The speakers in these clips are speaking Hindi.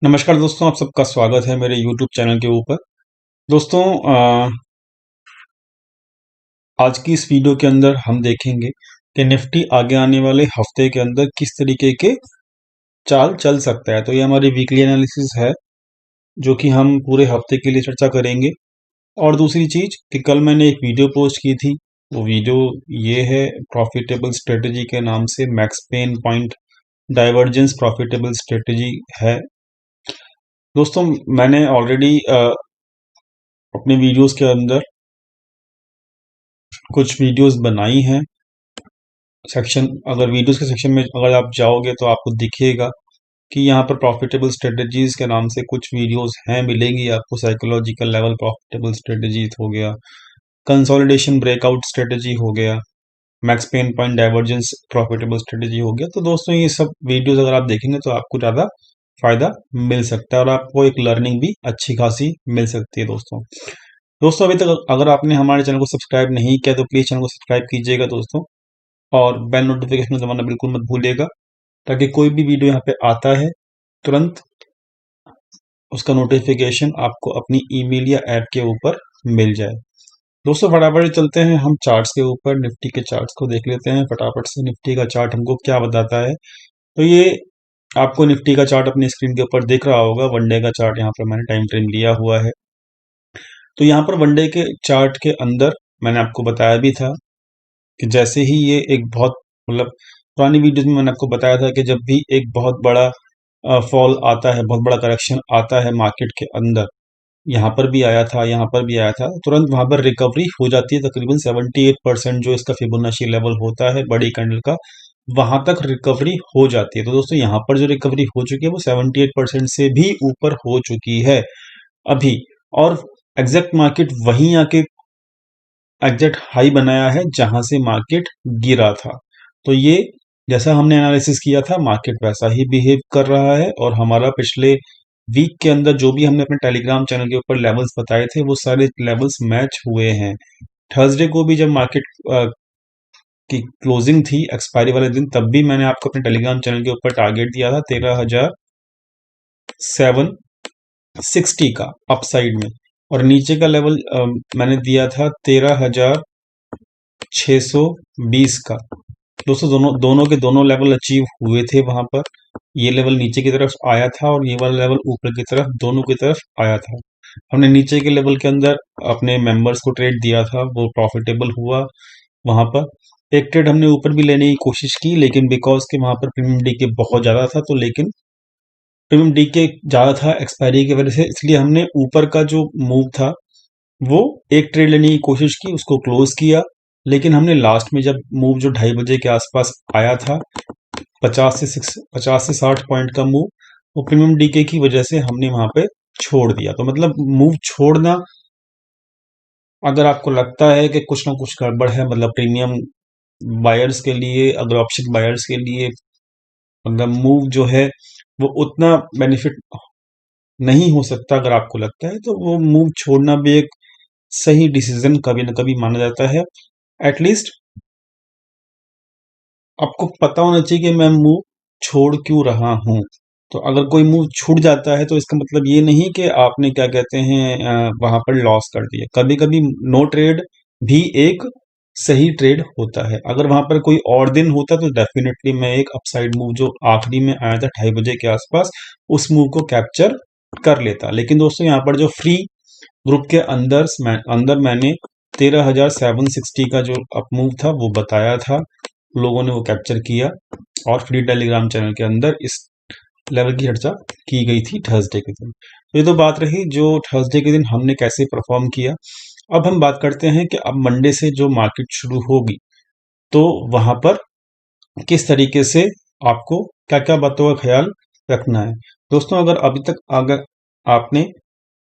नमस्कार दोस्तों, आप सबका स्वागत है मेरे YouTube चैनल के ऊपर। दोस्तों, आज की इस वीडियो के अंदर हम देखेंगे कि निफ्टी आगे आने वाले हफ्ते के अंदर किस तरीके के चाल चल सकता है। तो ये हमारी वीकली एनालिसिस है जो कि हम पूरे हफ्ते के लिए चर्चा करेंगे। और दूसरी चीज कि कल मैंने एक वीडियो पोस्ट की थी, वो वीडियो ये है प्रॉफिटेबल स्ट्रेटजी के नाम से। Max pain point divergence profitable strategy है। दोस्तों, मैंने ऑलरेडी अपने वीडियोस के अंदर कुछ वीडियोस बनाई हैं। सेक्शन अगर वीडियोस के सेक्शन में अगर आप जाओगे तो आपको दिखेगा कि यहाँ पर प्रॉफिटेबल स्ट्रेटजीज के नाम से कुछ वीडियोस हैं, मिलेंगी आपको। साइकोलॉजिकल लेवल प्रॉफिटेबल स्ट्रेटजीज हो गया, कंसोलिडेशन ब्रेकआउट स्ट्रेटजी हो गया, max pain point divergence profitable strategy हो गया। तो दोस्तों, ये सब वीडियोस अगर आप देखेंगे तो आपको ज़्यादा फायदा मिल सकता है और आपको एक लर्निंग भी अच्छी खासी मिल सकती है। दोस्तों, अभी तक अगर आपने हमारे चैनल को सब्सक्राइब नहीं किया तो प्लीज़ चैनल को सब्सक्राइब कीजिएगा दोस्तों, और बेल नोटिफिकेशन दबाना बिल्कुल मत भूलिएगा, ताकि कोई भी वीडियो यहाँ पे आता है तुरंत उसका नोटिफिकेशन आपको अपनी ईमेल या ऐप के ऊपर मिल जाए। दोस्तों, फटाफट चलते हैं हम चार्ट्स के ऊपर। निफ्टी के चार्ट्स को देख लेते हैं फटाफट से। निफ्टी का चार्ट हमको क्या बताता है। तो ये आपको निफ्टी का चार्ट अपनी स्क्रीन के ऊपर दिख रहा होगा। वनडे का चार्ट यहाँ पर मैंने टाइम फ्रेम लिया हुआ है। तो यहाँ पर वनडे के चार्ट के अंदर मैंने आपको बताया भी था कि जैसे ही ये एक बहुत मतलब पुरानी वीडियोस में मैंने आपको बताया था कि जब भी एक बहुत बड़ा फॉल आता है, बहुत बड़ा करेक्शन आता है मार्केट के अंदर, यहाँ पर भी आया था, यहाँ पर भी आया था, तुरंत वहां पर रिकवरी हो जाती है। तकरीबन 78% जो इसका फिबोनाची लेवल होता है बड़ी कैंडल का, वहां तक रिकवरी हो जाती है। तो दोस्तों, यहाँ पर जो रिकवरी हो चुकी है वो 78% से भी ऊपर हो चुकी है अभी। और एग्जैक्ट मार्केट वहीं आके एग्जैक्ट हाई बनाया है जहां से मार्केट गिरा था। तो ये जैसा हमने एनालिसिस किया था, मार्केट वैसा ही बिहेव कर रहा है। और हमारा पिछले वीक के अंदर जो भी हमने अपने टेलीग्राम चैनल के ऊपर लेवल्स बताए थे, वो सारे लेवल्स मैच हुए हैं। थर्सडे को भी जब मार्केट की क्लोजिंग थी एक्सपायरी वाले दिन, तब भी मैंने आपको अपने टेलीग्राम चैनल के ऊपर टारगेट दिया था 13,760 का अपसाइड में, और नीचे का लेवल मैंने दिया था 13,620 का। दोस्तों, दोनों दोनों के दोनों लेवल अचीव हुए थे वहां पर। ये लेवल नीचे की तरफ आया था और ये वाला लेवल ऊपर की तरफ, दोनों की तरफ आया था। हमने नीचे के लेवल के अंदर अपने मेंबर्स को ट्रेड दिया था, वो प्रॉफिटेबल हुआ। वहां पर एक ट्रेड हमने ऊपर भी लेने की कोशिश की, लेकिन बिकॉज के वहां पर प्रीमियम डी के बहुत ज्यादा था, तो लेकिन प्रीमियम डी के ज्यादा था एक्सपायरी की वजह से, इसलिए हमने ऊपर का जो मूव था वो एक ट्रेड लेने की कोशिश की, उसको क्लोज किया। लेकिन हमने लास्ट में जब मूव जो 2:30 बजे के आसपास आया था, 50 से 60 पॉइंट का मूव, वो प्रीमियम डीके की वजह से हमने वहां पे छोड़ दिया। तो मतलब मूव छोड़ना, अगर आपको लगता है कि कुछ ना कुछ गड़बड़ है, मतलब प्रीमियम बायर्स के लिए, अगर ऑप्शन बायर्स के लिए मतलब मूव जो है वो उतना बेनिफिट नहीं हो सकता, अगर आपको लगता है तो वो मूव छोड़ना भी एक सही डिसीजन कभी ना कभी माना जाता है। एटलीस्ट आपको पता होना चाहिए कि मैं मूव छोड़ क्यों रहा हूं। तो अगर कोई मूव छूट जाता है तो इसका मतलब ये नहीं कि आपने क्या कहते हैं वहां पर लॉस कर दिया। कभी कभी नो ट्रेड भी एक सही ट्रेड होता है। अगर वहां पर कोई और दिन होता तो डेफिनेटली मैं एक अपसाइड मूव जो आखिरी में आया था 2:30 बजे के आसपास, उस मूव को कैप्चर कर लेता। लेकिन दोस्तों, यहाँ पर जो फ्री ग्रुप के अंदर मैंने 13,760 का जो अप मूव था वो बताया था, लोगों ने वो कैप्चर किया। और फ्री टेलीग्राम चैनल के अंदर इस लेवल की चर्चा की गई थी थर्सडे के दिन। तो ये तो बात रही जो थर्सडे के दिन हमने कैसे परफॉर्म किया। अब हम बात करते हैं कि अब मंडे से जो मार्केट शुरू होगी, तो वहां पर किस तरीके से आपको क्या क्या बातों का ख्याल रखना है। दोस्तों, अगर आपने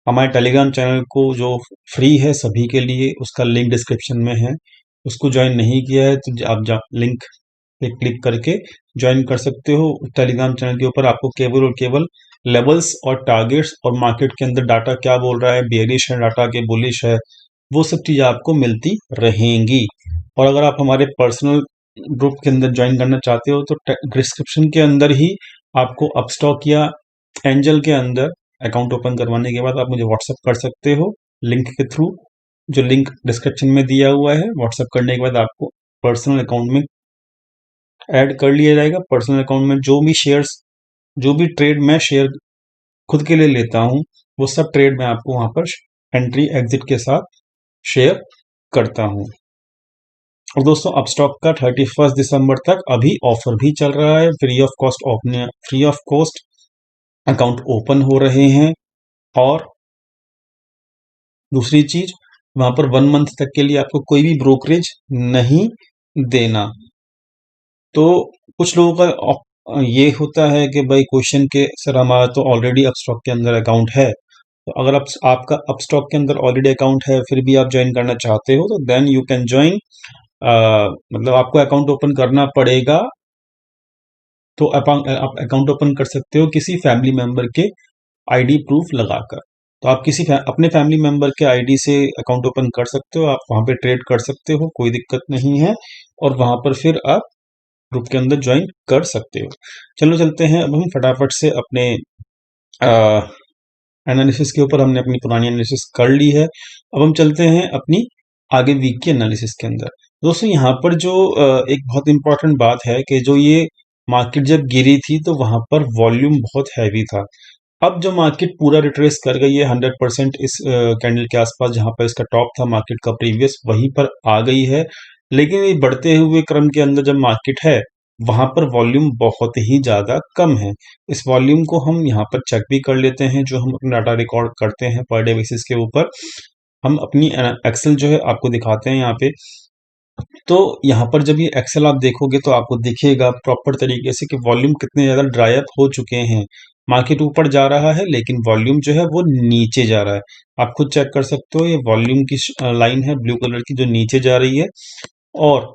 हमारे टेलीग्राम चैनल को जो फ्री है सभी के लिए, उसका लिंक डिस्क्रिप्शन में है, उसको ज्वाइन नहीं किया है तो आप लिंक पे क्लिक करके ज्वाइन कर सकते हो। टेलीग्राम चैनल के ऊपर आपको केवल और केवल लेवल्स और टारगेट्स और मार्केट के अंदर डाटा क्या बोल रहा है, बेयरिश है डाटा के बुलिश है, वो सब चीज़ें आपको मिलती रहेंगी। और अगर आप हमारे पर्सनल ग्रुप के अंदर ज्वाइन करना चाहते हो तो डिस्क्रिप्शन के अंदर ही आपको अपस्टॉक या एंजल के अंदर अकाउंट ओपन करवाने के बाद आप मुझे व्हाट्सअप कर सकते हो लिंक के थ्रू, जो लिंक डिस्क्रिप्शन में दिया हुआ है। व्हाट्सअप करने के बाद आपको पर्सनल अकाउंट में ऐड कर लिया जाएगा। पर्सनल अकाउंट में जो भी शेयर्स, जो भी ट्रेड मैं शेयर खुद के लिए लेता हूँ, वो सब ट्रेड मैं आपको वहां पर एंट्री एग्जिट के साथ शेयर करता हूँ। और दोस्तों अपस्टॉक का 31 दिसंबर तक अभी ऑफर भी चल रहा है। Free of cost account open हो रहे हैं। और दूसरी चीज, वहां पर 1 मंथ तक के लिए आपको कोई भी ब्रोकरेज नहीं देना। तो कुछ लोगों का ये होता है कि भाई क्वेश्चन के सर हमारा तो ऑलरेडी अपस्टॉक के अंदर अकाउंट है, तो अगर आपका अपस्टॉक के अंदर ऑलरेडी अकाउंट है फिर भी आप ज्वाइन करना चाहते हो तो देन यू कैन ज्वाइन। मतलब आपको अकाउंट ओपन करना पड़ेगा, तो आप अकाउंट ओपन कर सकते हो किसी फैमिली मेंबर के आईडी प्रूफ लगाकर। तो आप अपने फैमिली मेंबर के आईडी से अकाउंट ओपन कर सकते हो, आप वहां पे ट्रेड कर सकते हो, कोई दिक्कत नहीं है। और वहां पर फिर आप ग्रुप के अंदर ज्वाइन कर सकते हो। चलो चलते हैं अब हम फटाफट से अपने एनालिसिस के ऊपर। हमने अपनी पुरानी एनालिसिस कर ली है, अब हम चलते हैं अपनी आगे वीक की एनालिसिस के अंदर। दोस्तों यहाँ पर जो एक बहुत इंपॉर्टेंट बात है कि जो ये मार्केट जब गिरी थी तो वहां पर वॉल्यूम बहुत हैवी था। अब जो मार्केट पूरा रिट्रेस कर गई है 100% इस कैंडल के आसपास, जहां पर इसका टॉप था मार्केट का प्रीवियस, वहीं पर आ गई है। लेकिन ये बढ़ते हुए क्रम के अंदर जब मार्केट है वहां पर वॉल्यूम बहुत ही ज्यादा कम है। इस वॉल्यूम को हम यहाँ पर चेक भी कर लेते हैं, जो हम अपना डाटा रिकॉर्ड करते हैं पर डे बेसिस के ऊपर। हम अपनी एक्सेल जो है आपको दिखाते हैं यहाँ पे। तो यहाँ पर जब ये एक्सेल आप देखोगे तो आपको दिखेगा प्रॉपर तरीके से कि वॉल्यूम कितने ज़्यादा ड्राई अप हो चुके हैं। मार्केट ऊपर जा रहा है लेकिन वॉल्यूम जो है वो नीचे जा रहा है। आप खुद चेक कर सकते हो, ये वॉल्यूम की लाइन है ब्लू कलर की जो नीचे जा रही है, और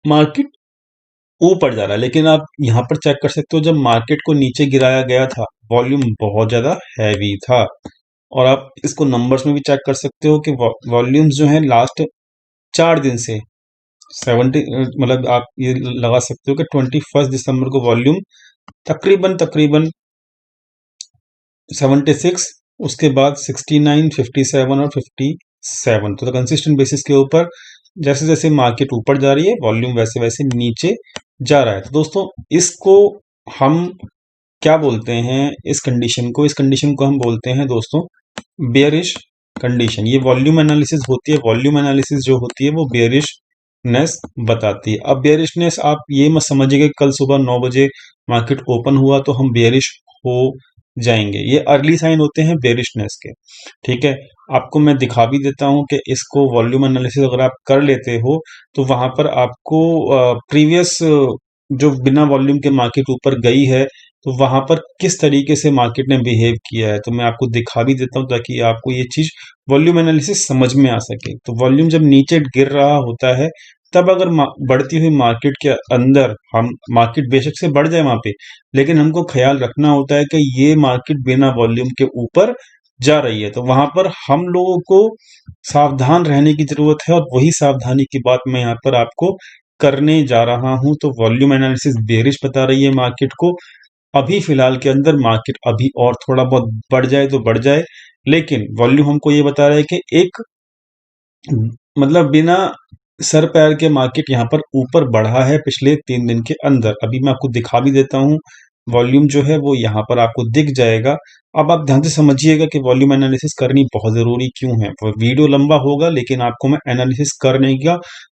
मार्केट ऊपर जा रहा है। लेकिन आप यहाँ पर चेक कर सकते हो जब मार्केट को नीचे गिराया गया था वॉल्यूम बहुत ज़्यादा हैवी था। और आप इसको नंबर्स में भी चेक कर सकते हो कि वॉल्यूम्स जो है लास्ट 4 दिन से 70, मतलब आप ये लगा सकते हो कि 21 दिसंबर को वॉल्यूम तकरीबन तकरीबन 76, उसके बाद 69, 57 और 57। तो कंसिस्टेंट बेसिस के ऊपर जैसे जैसे मार्केट ऊपर जा रही है वॉल्यूम वैसे वैसे नीचे जा रहा है। तो दोस्तों इसको हम क्या बोलते हैं, इस कंडीशन को हम बोलते हैं दोस्तों बेयरिश कंडीशन। ये वॉल्यूम एनालिसिस होती है, वॉल्यूम एनालिसिस जो होती है वो बेयरिशनेस बताती है। अब बेयरिशनेस आप ये मत समझिए कि कल सुबह 9 बजे मार्केट ओपन हुआ तो हम बेयरिश हो जाएंगे। ये अर्ली साइन होते हैं बेयरिशनेस के, ठीक है। आपको मैं दिखा भी देता हूं कि इसको वॉल्यूम एनालिसिस अगर आप कर लेते हो तो वहां पर आपको प्रीवियस जो बिना वॉल्यूम के मार्केट ऊपर गई है तो वहां पर किस तरीके से मार्केट ने बिहेव किया है तो मैं आपको दिखा भी देता हूं ताकि आपको ये चीज वॉल्यूम एनालिसिस समझ में आ सके। तो वॉल्यूम जब नीचे गिर रहा होता है तब अगर बढ़ती हुई मार्केट के अंदर हम, मार्केट बेशक से बढ़ जाए वहां पे, लेकिन हमको ख्याल रखना होता है कि ये मार्केट बिना वॉल्यूम के ऊपर जा रही है, तो वहां पर हम लोगों को सावधान रहने की जरूरत है। और वही सावधानी की बात मैं यहाँ पर आपको करने जा रहा हूं। तो वॉल्यूम एनालिसिस बेरिश बता रही है मार्केट को, अभी फिलहाल के अंदर मार्केट अभी और थोड़ा बहुत बढ़ जाए तो बढ़ जाए, लेकिन वॉल्यूम हमको ये बता रहा है कि एक, मतलब बिना सर पैर के मार्केट यहाँ पर ऊपर बढ़ा है पिछले 3 दिन के अंदर। अभी मैं आपको दिखा भी देता हूँ, वॉल्यूम जो है वो यहाँ पर आपको दिख जाएगा। अब आप ध्यान से समझिएगा कि वॉल्यूम एनालिसिस करनी बहुत जरूरी क्यों है। वो वीडियो लंबा होगा लेकिन आपको मैं एनालिसिस करने का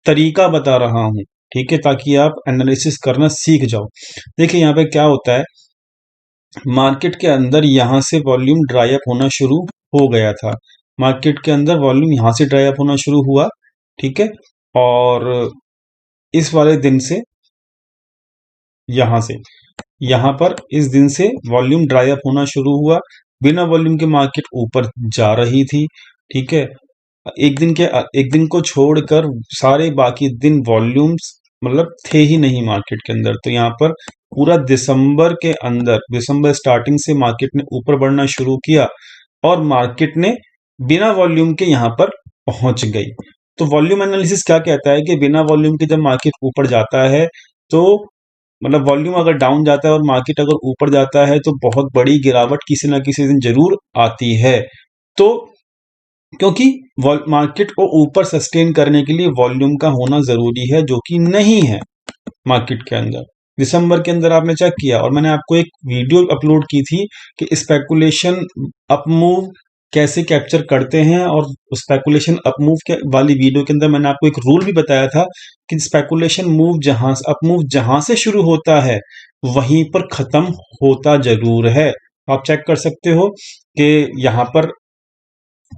तरीका बता रहा हूँ, ठीक है, ताकि आप एनालिसिस करना सीख जाओ। देखिए यहाँ पे क्या होता है, मार्केट के अंदर यहां से वॉल्यूम ड्राई अप होना शुरू हो गया था। मार्केट के अंदर वॉल्यूम यहां से ड्राई अप होना शुरू हुआ, ठीक है। और इस वाले दिन से, यहां से, यहां पर इस दिन से वॉल्यूम ड्राई अप होना शुरू हुआ। बिना वॉल्यूम के मार्केट ऊपर जा रही थी, ठीक है। एक दिन को छोड़कर सारे बाकी दिन वॉल्यूम्स मतलब थे ही नहीं मार्केट के अंदर। तो यहाँ पर पूरा दिसंबर के अंदर, दिसंबर स्टार्टिंग से मार्केट ने ऊपर बढ़ना शुरू किया और मार्केट ने बिना वॉल्यूम के यहाँ पर पहुंच गई। तो वॉल्यूम एनालिसिस क्या कहता है कि बिना वॉल्यूम के जब मार्केट ऊपर जाता है तो मतलब वॉल्यूम अगर डाउन जाता है और मार्केट अगर ऊपर जाता है तो बहुत बड़ी गिरावट किसी ना किसी दिन जरूर आती है। तो क्योंकि मार्केट को ऊपर सस्टेन करने के लिए वॉल्यूम का होना जरूरी है, जो कि नहीं है मार्केट के अंदर। दिसंबर के अंदर आपने चेक किया और मैंने आपको एक वीडियो अपलोड की थी कि स्पेकुलेशन अप मूव कैसे कैप्चर करते हैं, और स्पेकुलेशन अप मूव के वाली वीडियो के अंदर मैंने आपको एक रूल भी बताया था कि स्पेकुलेशन मूव जहां अप मूव जहां से शुरू होता है वहीं पर खत्म होता जरूर है। आप चेक कर सकते हो कि यहां पर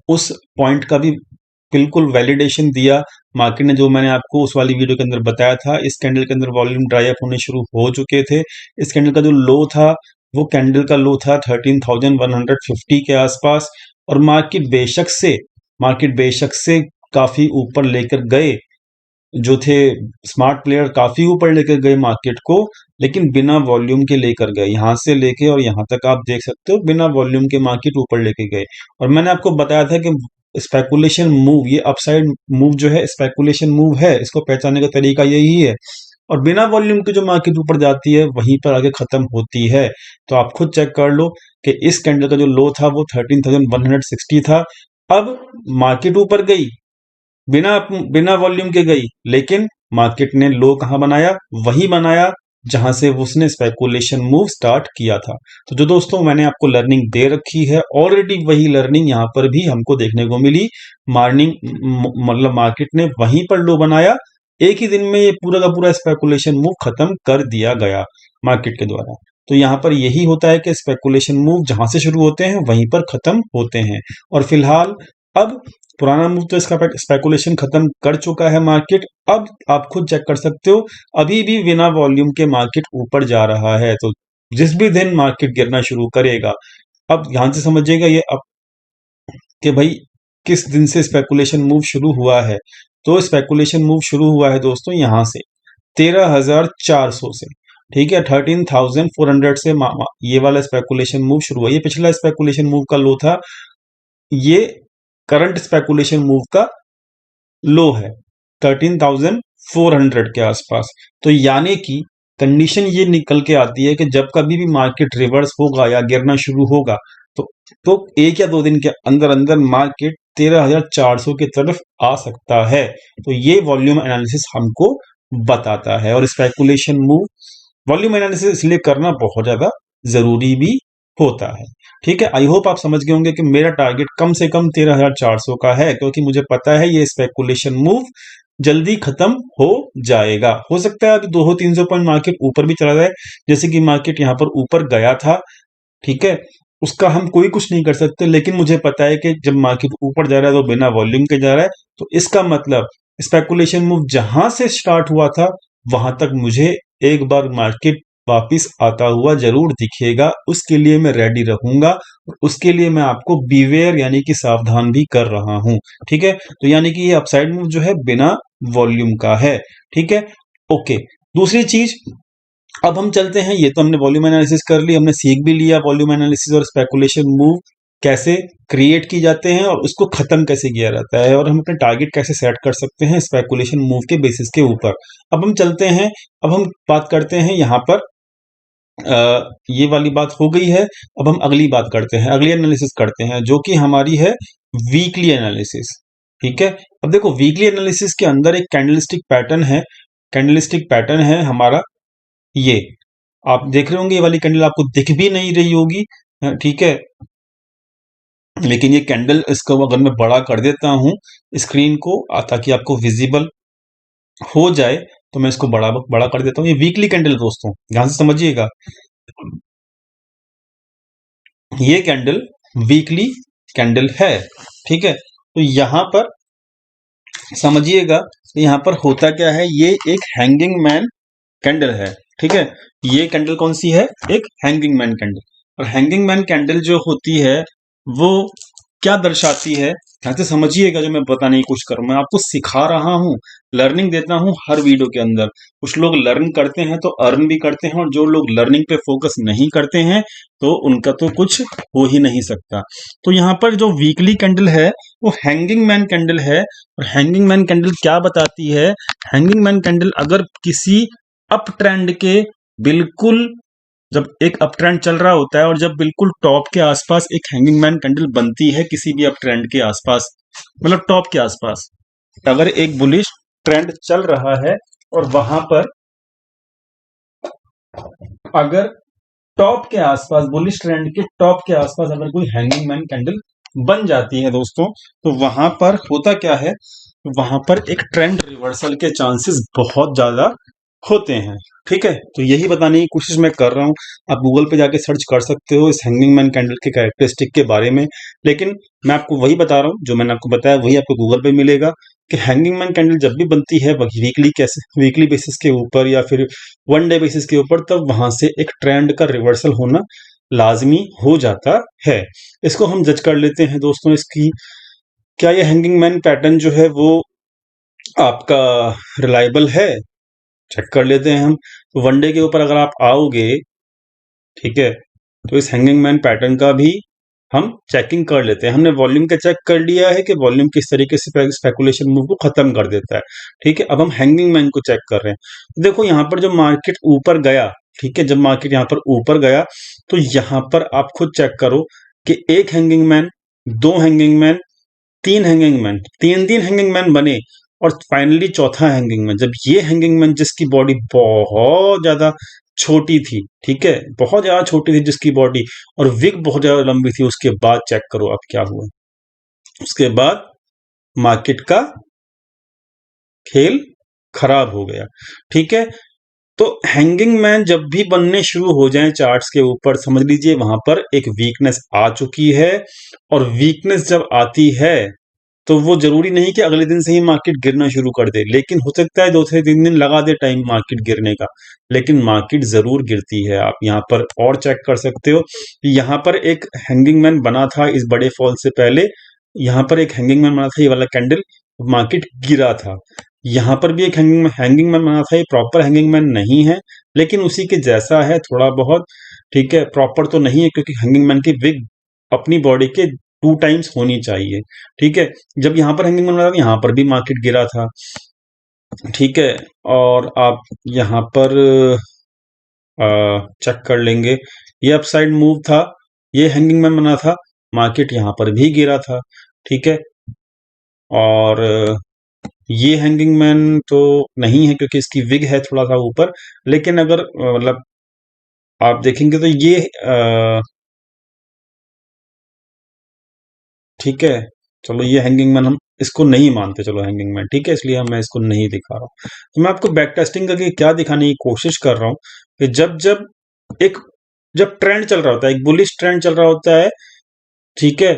उस पॉइंट का भी बिल्कुल वैलिडेशन दिया मार्केट ने, जो मैंने आपको उस वाली वीडियो के अंदर बताया था। इस कैंडल के अंदर वॉल्यूम ड्राई अप होने शुरू हो चुके थे। इस कैंडल का जो लो था वो कैंडल का लो था 13,150 के आसपास, और मार्केट बेशक से काफी ऊपर लेकर गए, जो थे स्मार्ट प्लेयर काफी ऊपर लेकर गए मार्केट को, लेकिन बिना वॉल्यूम के लेकर गए। यहां से लेके और यहां तक आप देख सकते हो बिना वॉल्यूम के मार्केट ऊपर लेके गए। और मैंने आपको बताया था कि स्पेकुलेशन मूव, ये अपसाइड मूव जो है स्पेकुलेशन मूव है, इसको पहचानने का तरीका यही है। और बिना वॉल्यूम के जो मार्केट ऊपर जाती है वहीं पर आगे खत्म होती है। तो आप खुद चेक कर लो कि इस कैंडल का जो लो था वो 13,160 था। अब मार्केट ऊपर गई, बिना बिना वॉल्यूम के गई, लेकिन मार्केट ने लो कहां बनाया, वही बनाया जहां से उसने स्पेकुलेशन मूव स्टार्ट किया था। तो जो दोस्तों मैंने आपको लर्निंग दे रखी है ऑलरेडी, वही लर्निंग यहां पर भी हमको देखने को मिली। मॉर्निंग मतलब मार्केट ने वहीं पर लो बनाया, एक ही दिन में ये पूरा का पूरा स्पेकुलेशन मूव खत्म कर दिया गया मार्केट के द्वारा। तो यहां पर यही होता है कि स्पेकुलेशन मूव जहां से शुरू होते हैं वहीं पर खत्म होते हैं। और फिलहाल अब पुराना मूव तो इसका स्पेकुलेशन खत्म कर चुका है मार्केट। अब आप खुद चेक कर सकते हो, अभी भी बिना वॉल्यूम के मार्केट ऊपर जा रहा है। तो जिस भी दिन मार्केट गिरना शुरू करेगा, अब ध्यान से समझिएगा ये अब कि भाई किस दिन से स्पेकुलेशन मूव शुरू हुआ है। तो स्पेकुलेशन मूव शुरू हुआ है दोस्तों यहां से 13,400 से, ठीक है, 13,400 से ये वाला स्पेकुलेशन मूव शुरू हुआ। ये पिछला स्पेकुलेशन मूव का लो था, ये करंट स्पेकुलेशन मूव का लो है 13,400 के आसपास। तो यानी कि कंडीशन ये निकल के आती है कि जब कभी भी मार्केट रिवर्स होगा या गिरना शुरू होगा तो एक या दो दिन के अंदर अंदर मार्केट 13,400 की तरफ आ सकता है। तो ये वॉल्यूम एनालिसिस हमको बताता है, और स्पेकुलेशन मूव वॉल्यूम एनालिसिस इसलिए करना बहुत ज्यादा जरूरी भी होता है। ठीक है, आई होप आप समझ गए होंगे कि मेरा टारगेट कम से कम 13,400 का है, क्योंकि मुझे पता है ये स्पेकुलेशन मूव जल्दी खत्म हो जाएगा। हो सकता है अभी 200-300 पॉइंट मार्केट ऊपर भी चला जाए, जैसे कि मार्केट यहां पर ऊपर गया था, ठीक है, उसका हम कोई कुछ नहीं कर सकते। लेकिन मुझे पता है कि जब मार्केट ऊपर जा रहा है तो बिना वॉल्यूम के जा रहा है, तो इसका मतलब स्पेकुलेशन मूव जहां से स्टार्ट हुआ था वहां तक मुझे एक बार मार्केट वापिस आता हुआ जरूर दिखेगा। उसके लिए मैं रेडी रहूंगा, और उसके लिए मैं आपको बीवेयर यानी कि सावधान भी कर रहा हूं। ठीक है, तो यानी कि ये अपसाइड मूव जो है बिना वॉल्यूम का है। ठीक है, ओके। दूसरी चीज, अब हम चलते हैं, ये तो हमने वॉल्यूम एनालिसिस कर ली, हमने सीख भी लिया वॉल्यूम एनालिसिस और स्पेकुलेशन मूव कैसे क्रिएट की जाते हैं और उसको खत्म कैसे किया जाता है, और हम अपने टारगेट कैसे सेट कर सकते हैं स्पेकुलेशन मूव के बेसिस के ऊपर। अब हम चलते हैं, अब हम बात करते हैं यहां पर ये वाली बात हो गई है। अब हम अगली बात करते हैं, अगली एनालिसिस करते हैं, जो कि हमारी है वीकली एनालिसिस। ठीक है, अब देखो वीकली एनालिसिस के अंदर एक कैंडलस्टिक पैटर्न है, कैंडलस्टिक पैटर्न है हमारा ये। आप देख रहे होंगे ये वाली कैंडल आपको दिख भी नहीं रही होगी, ठीक है, लेकिन ये कैंडल, इसको अगर मैं बड़ा कर देता हूं स्क्रीन को ताकि आपको विजिबल हो जाए, तो मैं इसको बड़ा बड़ा कर देता हूं। ये वीकली कैंडल दोस्तों, ध्यान से समझिएगा, ये कैंडल वीकली कैंडल है। ठीक है, तो यहां पर समझिएगा, यहां पर होता क्या है, ये एक हैंगिंग मैन कैंडल है। ठीक है, ये कैंडल कौन सी है, एक हैंगिंग मैन कैंडल। और हैंगिंग मैन कैंडल जो होती है वो क्या दर्शाती है, ध्यान से समझिएगा। जो मैं बताने की कोशिश कर रहा हूं, मैं आपको सिखा रहा हूं, लर्निंग देता हूं हर वीडियो के अंदर। कुछ लोग लर्न करते हैं तो अर्न भी करते हैं, और जो लोग लर्निंग पे फोकस नहीं करते हैं तो उनका तो कुछ हो ही नहीं सकता। तो यहाँ पर जो वीकली कैंडल है वो हैंगिंग मैन कैंडल है। और हैंगिंग मैन कैंडल क्या बताती है, हैंगिंग मैन कैंडल अगर किसी अप ट्रेंड के बिल्कुल जब एक अप ट्रेंड चल रहा होता है और जब बिल्कुल टॉप के आसपास एक हैंगिंग मैन कैंडल बनती है किसी भी अप ट्रेंड के आसपास, मतलब टॉप के आसपास, अगर एक बुलिश ट्रेंड चल रहा है और वहां पर अगर टॉप के आसपास, बुलिश ट्रेंड के टॉप के आसपास अगर कोई हैंगिंग मैन कैंडल बन जाती है दोस्तों, तो वहां पर होता क्या है, वहां पर एक ट्रेंड रिवर्सल के चांसेस बहुत ज्यादा होते हैं। ठीक है, तो यही बताने की कोशिश मैं कर रहा हूँ। आप गूगल पे जाके सर्च कर सकते हो इस हैंगिंग मैन कैंडल के कैरेक्टरिस्टिक के बारे में, लेकिन मैं आपको वही बता रहा हूँ जो मैंने आपको बताया, वही आपको गूगल पे मिलेगा कि हैंगिंग मैन कैंडल जब भी बनती है वीकली, कैसे वीकली बेसिस के ऊपर या फिर वन डे बेसिस के ऊपर, तब वहां से एक ट्रेंड का रिवर्सल होना लाजमी हो जाता है। इसको हम जज कर लेते हैं दोस्तों, इसकी क्या ये हैंगिंग मैन पैटर्न जो है वो आपका रिलायबल है, चेक कर लेते हैं हम। तो वनडे के ऊपर अगर आप आओगे, ठीक है, तो इस हैंगिंग मैन पैटर्न का भी हम चेकिंग कर लेते हैं। हमने वॉल्यूम का चेक कर लिया है कि वॉल्यूम किस तरीके से स्पेकुलेशन मूव को खत्म कर देता है। ठीक है, अब हम हैंगिंग मैन को चेक कर रहे हैं। देखो यहाँ पर जब मार्केट ऊपर गया, ठीक है, जब मार्केट यहाँ पर ऊपर गया तो यहाँ पर आप खुद चेक करो कि एक हैंगिंग मैन, दो हैंगिंग मैन, तीन हैंगिंग मैन, तीन तीन हैंगिंग मैन बने और फाइनली चौथा हैंगिंग मैन, जब ये हैंगिंग मैन जिसकी बॉडी बहुत ज्यादा छोटी थी, ठीक है, बहुत ज्यादा छोटी थी जिसकी बॉडी, और विग बहुत ज्यादा लंबी थी, उसके बाद चेक करो अब क्या हुआ। उसके बाद मार्केट का खेल खराब हो गया। ठीक है, तो हैंगिंग मैन जब भी बनने शुरू हो जाएं चार्ट्स के ऊपर, समझ लीजिए वहां पर एक वीकनेस आ चुकी है। और वीकनेस जब आती है तो वो जरूरी नहीं कि अगले दिन से ही मार्केट गिरना शुरू कर दे, लेकिन हो सकता है 2 से 3 दिन लगा दे टाइम मार्केट गिरने का, लेकिन मार्केट जरूर गिरती है। आप यहाँ पर और चेक कर सकते हो, यहाँ पर एक हैंगिंग मैन बना था इस बड़े फॉल से पहले, यहाँ पर एक हैंगिंग मैन बना था, ये वाला कैंडल, मार्केट गिरा था। यहाँ पर भी एक हैंगिंग मैन बना था, ये प्रॉपर हैंगिंग मैन नहीं है लेकिन उसी के जैसा है थोड़ा बहुत। ठीक है, प्रॉपर तो नहीं है क्योंकि हैंगिंग मैन की विग अपनी बॉडी के 2 टाइम्स होनी चाहिए। ठीक है, जब यहाँ पर हैंगिंग मैन बना था यहाँ पर भी मार्केट गिरा था। ठीक है, और आप यहाँ पर चेक कर लेंगे, ये अपसाइड मूव था, ये हैंगिंग मैन बना था, मार्केट यहाँ पर भी गिरा था। ठीक है, और ये हैंगिंग मैन तो नहीं है क्योंकि इसकी विग है थोड़ा सा ऊपर, लेकिन अगर मतलब आप देखेंगे तो ये ठीक है, चलो ये हैंगिंग मैन हम इसको नहीं मानते, चलो हैंगिंग मैन ठीक है, इसलिए मैं इसको नहीं दिखा रहा हूँ। तो मैं आपको बैक टेस्टिंग करके क्या दिखाने की कोशिश कर रहा हूँ कि जब जब एक जब ट्रेंड चल रहा होता है, एक बुलिश ट्रेंड चल रहा होता है, ठीक है,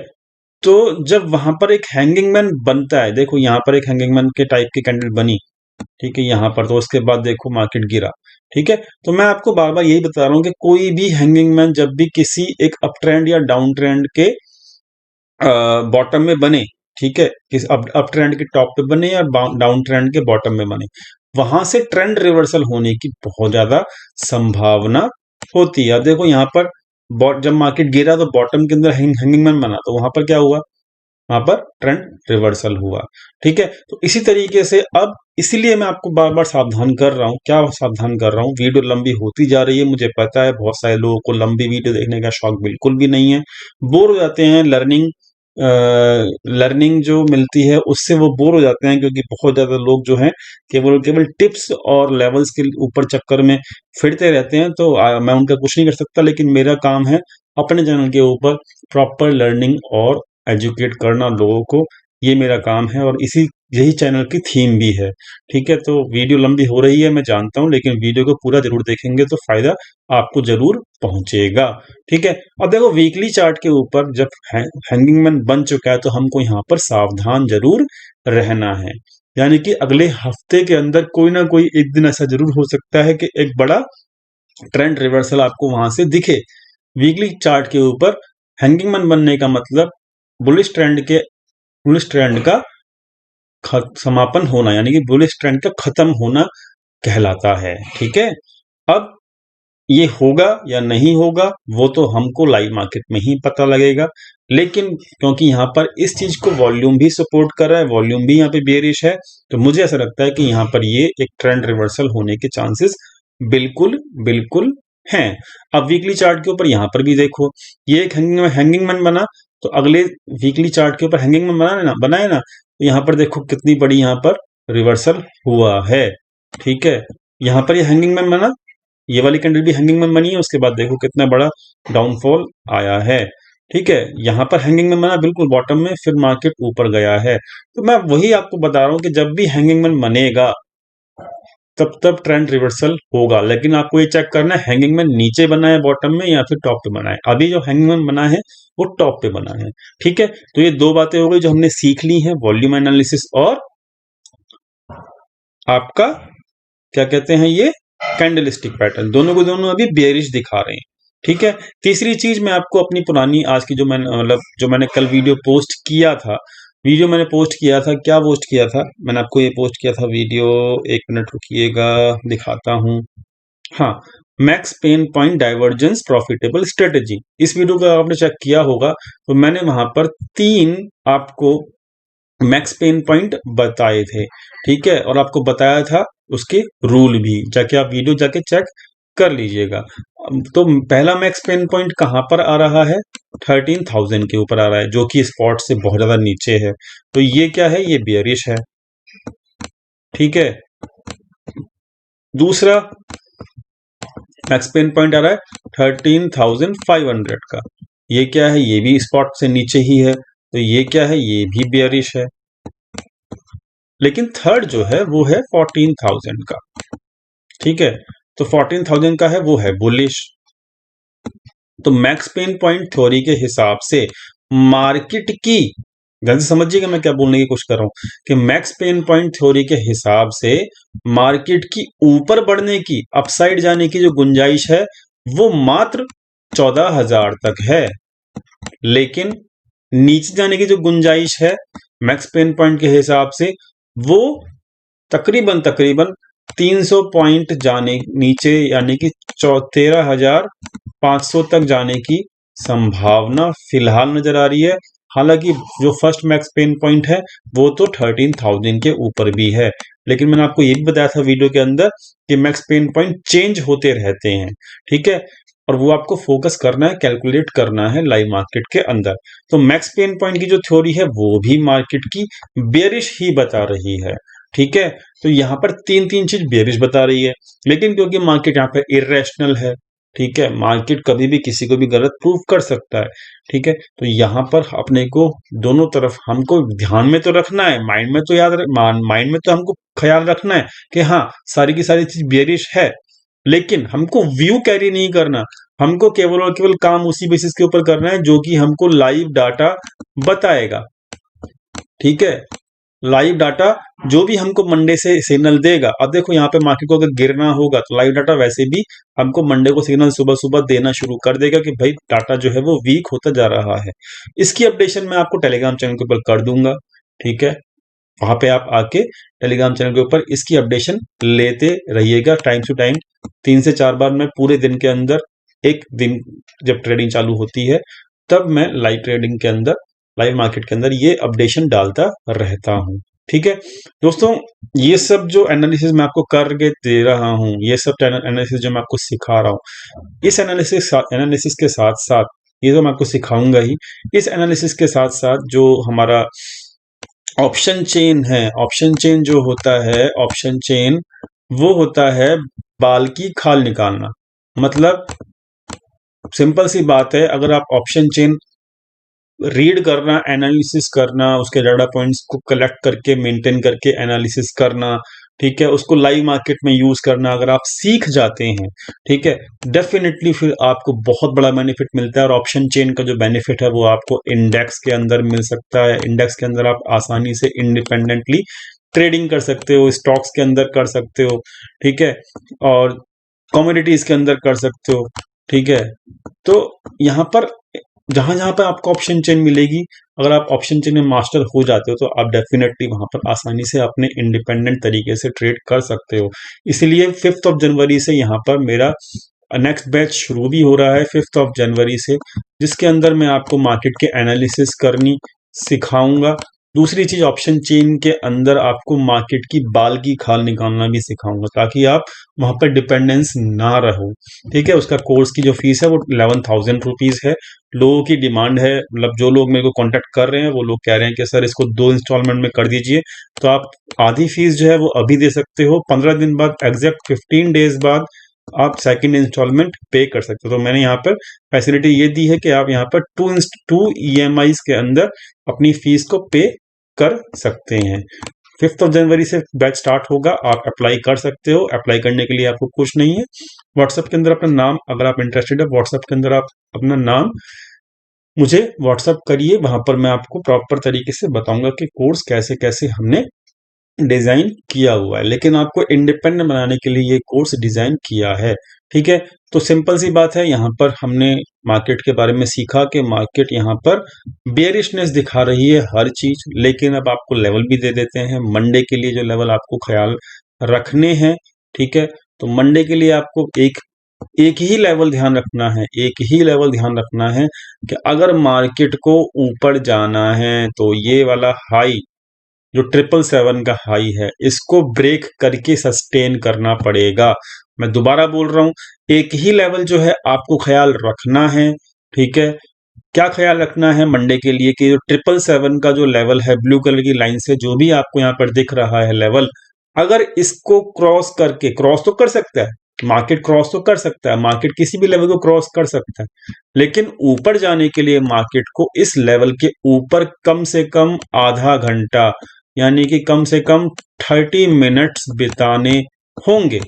तो जब वहां पर एक हैंगिंग मैन बनता है, देखो यहाँ पर एक हैंगिंग मैन के टाइप की कैंडल बनी, ठीक है, यहाँ पर, तो उसके बाद देखो मार्केट गिरा। ठीक है, तो मैं आपको बार बार यही बता रहा हूँ कि कोई भी हैंगिंग मैन जब भी किसी एक अप ट्रेंड या डाउन ट्रेंड के बॉटम में बने, ठीक है, किस अप ट्रेंड के टॉप पे बने या डाउन ट्रेंड के बॉटम में बने, वहां से ट्रेंड रिवर्सल होने की बहुत ज्यादा संभावना होती है। अब देखो यहाँ पर जब मार्केट गिरा तो बॉटम के अंदर हैंगिंग मैन बना, तो वहां पर क्या हुआ, वहां पर ट्रेंड रिवर्सल हुआ। ठीक है, तो इसी तरीके से अब इसीलिए मैं आपको बार बार सावधान कर रहा हूँ, क्या सावधान कर रहा हूँ, वीडियो लंबी होती जा रही है, मुझे पता है बहुत सारे लोगों को लंबी वीडियो देखने का शौक बिल्कुल भी नहीं है, बोर हो जाते हैं, लर्निंग जो मिलती है उससे वो बोर हो जाते हैं, क्योंकि बहुत ज्यादा लोग जो हैं केवल केवल टिप्स और लेवल्स के ऊपर चक्कर में फिरते रहते हैं। तो मैं उनका कुछ नहीं कर सकता, लेकिन मेरा काम है अपने चैनल के ऊपर प्रॉपर लर्निंग और एजुकेट करना लोगों को, ये मेरा काम है और इसी यही चैनल की थीम भी है। ठीक है, तो वीडियो लंबी हो रही है मैं जानता हूँ, लेकिन वीडियो को पूरा जरूर देखेंगे तो फायदा आपको जरूर पहुंचेगा। ठीक है, अब देखो वीकली चार्ट के ऊपर जब हैंगिंग मैन बन चुका है तो हमको यहाँ पर सावधान जरूर रहना है, यानी कि अगले हफ्ते के अंदर कोई ना कोई एक दिन ऐसा जरूर हो सकता है कि एक बड़ा ट्रेंड रिवर्सल आपको वहां से दिखे। वीकली चार्ट के ऊपर हैंगिंग मैन बनने का मतलब बुलिश ट्रेंड का समापन होना, यानी कि बुलिश ट्रेंड का खत्म होना कहलाता है। ठीक है, अब ये होगा या नहीं होगा वो तो हमको लाइव मार्केट में ही पता लगेगा, लेकिन क्योंकि यहाँ पर इस चीज को वॉल्यूम भी सपोर्ट कर रहा है, वॉल्यूम भी यहाँ पे बेरिश है, तो मुझे ऐसा लगता है कि यहाँ पर ये एक ट्रेंड रिवर्सल होने के चांसेस बिल्कुल बिल्कुल हैं। अब वीकली चार्ट के ऊपर यहाँ पर भी देखो, ये एक हैंगिंग मैन बना, तो अगले वीकली चार्ट के ऊपर हैंगिंग मैन बनाए ना, तो यहाँ पर देखो कितनी बड़ी यहाँ पर रिवर्सल हुआ है। ठीक है, यहाँ पर ये हैंगिंग मैन बना, ये वाली कैंडल भी हैंगिंग मैन बनी है, उसके बाद देखो कितना बड़ा डाउनफॉल आया है। ठीक है, यहाँ पर हैंगिंग मैन बना बिल्कुल बॉटम में, फिर मार्केट ऊपर गया है। तो मैं वही आपको बता रहा हूँ कि जब भी हैंगिंग मैन बनेगा तब ट्रेंड रिवर्सल होगा, लेकिन आपको ये चेक करना है हैंगिंग मैन नीचे बना है बॉटम में या फिर टॉप पे बना है। अभी जो हैंगिंग मैन बना है वो टॉप पे बना है। ठीक है, तो ये दो बातें हो गई जो हमने सीख ली हैं, वॉल्यूम एनालिसिस और आपका क्या कहते हैं ये कैंडलस्टिक पैटर्न, दोनों को दोनों अभी बेयरिश दिखा रहे हैं। ठीक है, तीसरी चीज मैं आपको अपनी पुरानी आज की जो मैंने जो मैंने कल वीडियो पोस्ट किया था, क्या पोस्ट किया था मैंने आपको, ये पोस्ट किया था वीडियो, एक मिनट रुकिएगा दिखाता हूं। हाँ, max pain point divergence profitable strategy, इस वीडियो को आपने चेक किया होगा, तो मैंने वहां पर 3 आपको मैक्स पेन पॉइंट बताए थे। ठीक है, और आपको बताया था उसके रूल भी, जाके आप वीडियो जाके चेक कर लीजिएगा। तो पहला मैक्स पेन पॉइंट कहां पर आ रहा है, 13,000 के ऊपर आ रहा है, जो कि स्पॉट से बहुत ज्यादा नीचे है। तो ये क्या है, ये बेयरिश है। ठीक है, दूसरा मैक्स पेन पॉइंट आ रहा है 13,500 का, ये क्या है, ये भी स्पॉट से नीचे ही है, तो ये क्या है, ये भी बेयरिश है। लेकिन थर्ड जो है वो है 14,000 का। ठीक है, तो 14,000 का है वो है बुलिश। तो मैक्स पेन पॉइंट थ्योरी के हिसाब से मार्केट की, ध्यान से समझिएगा मैं क्या बोलने की कोशिश कर रहा हूं, कि मैक्स पेन पॉइंट थ्योरी के हिसाब से मार्केट की ऊपर बढ़ने की, अपसाइड जाने की जो गुंजाइश है वो मात्र 14,000 तक है। लेकिन नीचे जाने की जो गुंजाइश है मैक्स पेन पॉइंट के हिसाब से, वो तकरीबन 300 पॉइंट जाने नीचे, यानी कि 13,500 तक जाने की संभावना फिलहाल नजर आ रही है। हालांकि जो फर्स्ट मैक्स पेन पॉइंट है वो तो 13,000 के ऊपर भी है, लेकिन मैंने आपको ये भी बताया था वीडियो के अंदर कि मैक्स पेन पॉइंट चेंज होते रहते हैं। ठीक है, और वो आपको फोकस करना है, कैलकुलेट करना है लाइव मार्केट के अंदर। तो मैक्स पेन पॉइंट की जो थ्योरी है वो भी मार्केट की बेरिश ही बता रही है। ठीक है, तो यहाँ पर तीन तीन चीज बेरिश बता रही है, लेकिन क्योंकि मार्केट यहाँ पर इरेशनल है, ठीक है, मार्केट कभी भी किसी को भी गलत प्रूव कर सकता है। ठीक है, तो यहाँ पर अपने को दोनों तरफ हमको ध्यान में तो रखना है, माइंड में तो माइंड में तो हमको ख्याल रखना है कि हाँ सारी की सारी चीज बेरिश है, लेकिन हमको व्यू कैरी नहीं करना। हमको केवल और केवल काम उसी बेसिस के ऊपर करना है जो कि हमको लाइव डाटा बताएगा। ठीक है, लाइव डाटा जो भी हमको मंडे से सिग्नल देगा। अब देखो यहाँ पे मार्केट को अगर गिरना होगा तो लाइव डाटा वैसे भी हमको मंडे को सिग्नल सुबह सुबह देना शुरू कर देगा कि भाई डाटा जो है वो वीक होता जा रहा है। इसकी अपडेशन मैं आपको टेलीग्राम चैनल के ऊपर कर दूंगा। ठीक है, वहां पे आप आके टेलीग्राम चैनल के ऊपर इसकी अपडेशन लेते रहिएगा टाइम टू टाइम। 3 से 4 बार मैं पूरे दिन के अंदर, एक दिन जब ट्रेडिंग चालू होती है तब मैं लाइव ट्रेडिंग के अंदर, लाइव मार्केट के अंदर ये अपडेशन डालता रहता हूं। ठीक है दोस्तों, ये सब जो एनालिसिस मैं आपको करके दे रहा हूं, ये सब एनालिसिस जो मैं आपको सिखा रहा हूं, इस एनालिसिस के साथ साथ, ये तो मैं आपको सिखाऊंगा ही, इस एनालिसिस के साथ साथ जो हमारा ऑप्शन चेन है, ऑप्शन चेन जो होता है, ऑप्शन चेन वो होता है बाल की खाल निकालना। मतलब सिंपल सी बात है, अगर आप ऑप्शन चेन रीड करना, एनालिसिस करना, उसके डाटा पॉइंट्स को कलेक्ट करके मेंटेन करके एनालिसिस करना, ठीक है, उसको लाइव मार्केट में यूज करना अगर आप सीख जाते हैं, ठीक है, डेफिनेटली फिर आपको बहुत बड़ा बेनिफिट मिलता है। और ऑप्शन चेन का जो बेनिफिट है वो आपको इंडेक्स के अंदर मिल सकता है। इंडेक्स के अंदर आप आसानी से इंडिपेंडेंटली ट्रेडिंग कर सकते हो, स्टॉक्स के अंदर कर सकते हो, ठीक है, और कमोडिटीज के अंदर कर सकते हो। ठीक है, तो यहाँ पर जहां जहां पर आपको ऑप्शन चेन मिलेगी, अगर आप ऑप्शन चेन में मास्टर हो जाते हो तो आप डेफिनेटली वहां पर आसानी से अपने इंडिपेंडेंट तरीके से ट्रेड कर सकते हो। इसलिए 5 जनवरी से यहाँ पर मेरा नेक्स्ट बैच शुरू भी हो रहा है, 5 जनवरी से, जिसके अंदर मैं आपको मार्केट के एनालिसिस करनी सिखाऊंगा। दूसरी चीज ऑप्शन चेन के अंदर आपको मार्केट की बाल की खाल निकालना भी सिखाऊंगा, ताकि आप वहां पर डिपेंडेंस ना रहो। ठीक है, उसका कोर्स की जो फीस है वो 11,000 रुपीज है। लोगों की डिमांड है, मतलब जो लोग मेरे को कांटेक्ट कर रहे हैं वो लोग कह रहे हैं कि सर इसको 2 इंस्टॉलमेंट में कर दीजिए। तो आप आधी फीस जो है वो अभी दे सकते हो, 15 दिन बाद, एग्जैक्ट 15 डेज बाद आप सेकंड इंस्टॉलमेंट पे कर सकते हो। तो मैंने यहाँ पर फैसिलिटी ये दी है कि आप यहाँ पर टू EMIs के अंदर अपनी फीस को पे कर सकते हैं। 5 जनवरी से बैच स्टार्ट होगा, आप अप्लाई कर सकते हो। अप्लाई करने के लिए आपको कुछ नहीं है, व्हाट्सएप के अंदर अपना नाम, अगर आप इंटरेस्टेड है व्हाट्सएप के अंदर आप अपना नाम मुझे व्हाट्सएप करिए, वहां पर मैं आपको प्रॉपर तरीके से बताऊंगा कि कोर्स कैसे कैसे हमने डिजाइन किया हुआ है। लेकिन आपको इंडिपेंडेंट बनाने के लिए ये कोर्स डिजाइन किया है। ठीक है, तो सिंपल सी बात है, यहाँ पर हमने मार्केट के बारे में सीखा कि मार्केट यहाँ पर बेयरिशनेस दिखा रही है हर चीज, लेकिन अब आपको लेवल भी दे देते हैं मंडे के लिए, जो लेवल आपको ख्याल रखने हैं। ठीक है, तो मंडे के लिए आपको एक एक ही लेवल ध्यान रखना है, एक ही लेवल ध्यान रखना है कि अगर मार्केट को ऊपर जाना है तो ये वाला हाई, जो 777 का हाई है, इसको ब्रेक करके सस्टेन करना पड़ेगा। मैं दोबारा बोल रहा हूं, एक ही लेवल जो है आपको ख्याल रखना है। ठीक है, क्या ख्याल रखना है मंडे के लिए कि जो 777 का जो लेवल है, ब्लू कलर की लाइन से जो भी आपको यहाँ पर दिख रहा है लेवल, अगर इसको क्रॉस करके, क्रॉस तो कर सकता है मार्केट, क्रॉस तो कर सकता है मार्केट, किसी भी लेवल को क्रॉस कर सकता है, लेकिन ऊपर जाने के लिए मार्केट को इस लेवल के ऊपर कम से कम आधा घंटा, यानी कि कम से कम 30 मिनट्स बिताने होंगे।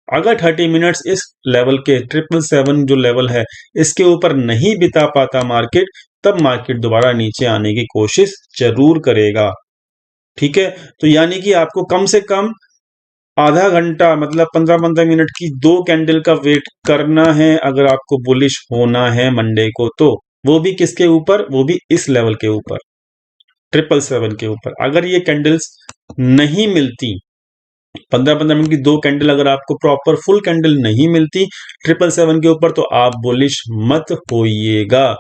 अगर 30 मिनट्स इस लेवल के 777 जो लेवल है इसके ऊपर नहीं बिता पाता मार्केट, तब मार्केट दोबारा नीचे आने की कोशिश जरूर करेगा। ठीक है, तो यानी कि आपको कम से कम आधा घंटा, मतलब 15-15 मिनट की 2 कैंडल का वेट करना है अगर आपको बुलिश होना है मंडे को। तो वो भी किसके ऊपर, वो भी इस लेवल के ऊपर, 777 के ऊपर। अगर ये कैंडल्स नहीं मिलती, 15-15 मिनट की 2 कैंडल अगर आपको प्रॉपर फुल कैंडल नहीं मिलती 777 के ऊपर, तो आप बुलिश मत होइएगा,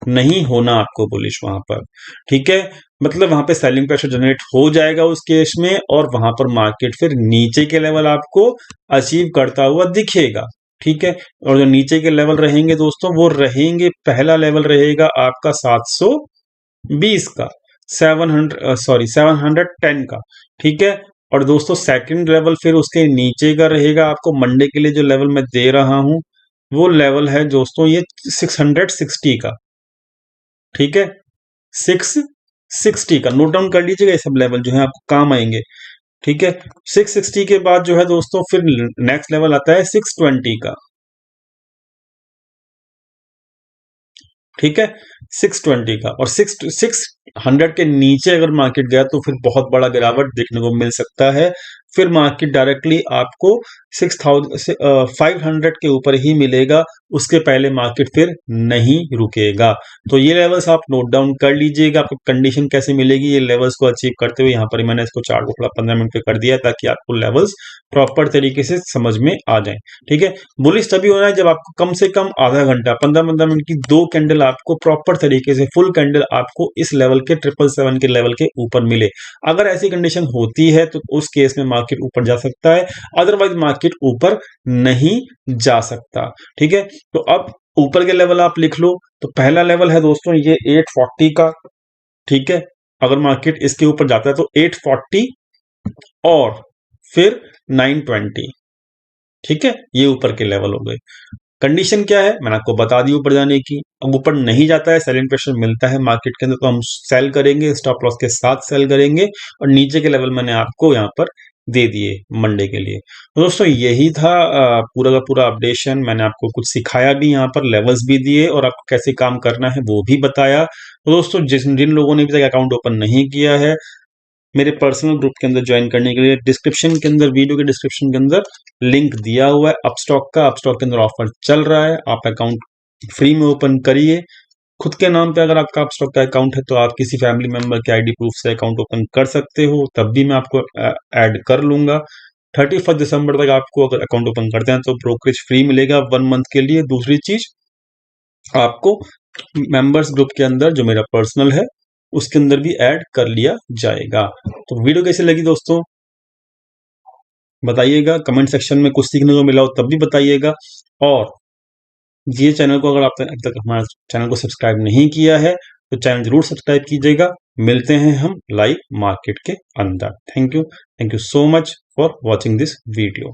नहीं होना आपको बुलिश वहां पर। ठीक है, मतलब वहां पे सेलिंग प्रेशर जनरेट हो जाएगा उस केस में, और वहां पर मार्केट फिर नीचे के लेवल आपको अचीव करता हुआ दिखेगा। ठीक है, और जो नीचे के लेवल रहेंगे दोस्तों, वो रहेंगे, पहला लेवल रहेगा आपका 720 का, 710 का। ठीक है, और दोस्तों सेकंड लेवल फिर उसके नीचे का रहेगा, आपको मंडे के लिए जो लेवल मैं दे रहा हूं वो लेवल है दोस्तों ये 660 का। ठीक है, 660 का नोट डाउन कर लीजिएगा, ये सब लेवल जो है आपको काम आएंगे। ठीक है, 660 के बाद जो है दोस्तों फिर नेक्स्ट लेवल आता है 620 का। ठीक है, 620 का, और 600 के नीचे अगर मार्केट गया तो फिर बहुत बड़ा गिरावट देखने को मिल सकता है। फिर मार्केट डायरेक्टली आपको 500 के ऊपर ही मिलेगा, उसके पहले मार्केट फिर नहीं रुकेगा। तो ये लेवल्स आप नोट डाउन कर लीजिएगा, आपको कंडीशन कैसे मिलेगी ये लेवल्स को अचीव करते हुए। यहाँ पर मैंने इसको चार्ट को थोड़ा 15 मिनट पे कर दिया ताकि आपको लेवल्स प्रॉपर तरीके से समझ में आ जाए। ठीक है, बुलिश तभी होना है जब आपको कम से कम आधा घंटा, 15-15 मिनट की 2 कैंडल आपको प्रॉपर तरीके से, फुल कैंडल आपको इस लेवल के 777 के लेवल के ऊपर मिले। अगर ऐसी कंडीशन होती है तो उस केस में मार्केट ऊपर जा सकता है, अदरवाइज मार्केट ऊपर नहीं जा सकता। ठीक है, तो अब ऊपर के लेवल आप लिख लो। तो पहला लेवल है दोस्तों ये 840 का। ठीक है, अगर मार्केट इसके ऊपर जाता है तो 840 और फिर 920। ठीक है, ये ऊपर के लेवल हो गए। कंडीशन क्या है मैंने आपको बता दी ऊपर जाने की। अब ऊपर नहीं जाता है, सेलिंग प्रेशर मिलता है मार्केट के अंदर, तो हम सेल करेंगे, स्टॉप लॉस के साथ सेल करेंगे, और नीचे के लेवल मैंने आपको यहाँ पर दे दिए मंडे के लिए। तो दोस्तों यही था पूरा का पूरा अपडेशन। मैंने आपको कुछ सिखाया भी, यहाँ पर लेवल्स भी दिए, और आपको कैसे काम करना है वो भी बताया। तो दोस्तों जिन लोगों ने भी तक अकाउंट ओपन नहीं किया है, मेरे पर्सनल ग्रुप के अंदर ज्वाइन करने के लिए डिस्क्रिप्शन के अंदर, वीडियो के डिस्क्रिप्शन के अंदर लिंक दिया हुआ है अपस्टॉक का। अपस्टॉक के अंदर ऑफर चल रहा है, आप अकाउंट फ्री में ओपन करिए। खुद के नाम पे अगर आपका अपस्टॉक का अकाउंट है तो आप किसी फैमिली मेंबर के आईडी प्रूफ से अकाउंट ओपन कर सकते हो, तब भी मैं आपको ऐड कर लूंगा। 31 दिसंबर तक आपको अगर अकाउंट ओपन करते हैं तो ब्रोकरेज फ्री मिलेगा 1 मंथ के लिए। दूसरी चीज, आपको मेंबर्स ग्रुप के अंदर जो मेरा पर्सनल है उसके अंदर भी ऐड कर लिया जाएगा। तो वीडियो कैसी लगी दोस्तों बताइएगा, कमेंट सेक्शन में कुछ सीखने को मिला हो तब भी बताइएगा। और ये चैनल को अगर आपने अभी तक हमारे चैनल को सब्सक्राइब नहीं किया है तो चैनल जरूर सब्सक्राइब कीजिएगा। मिलते हैं हम लाइव मार्केट के अंदर। Thank you so much for watching this video.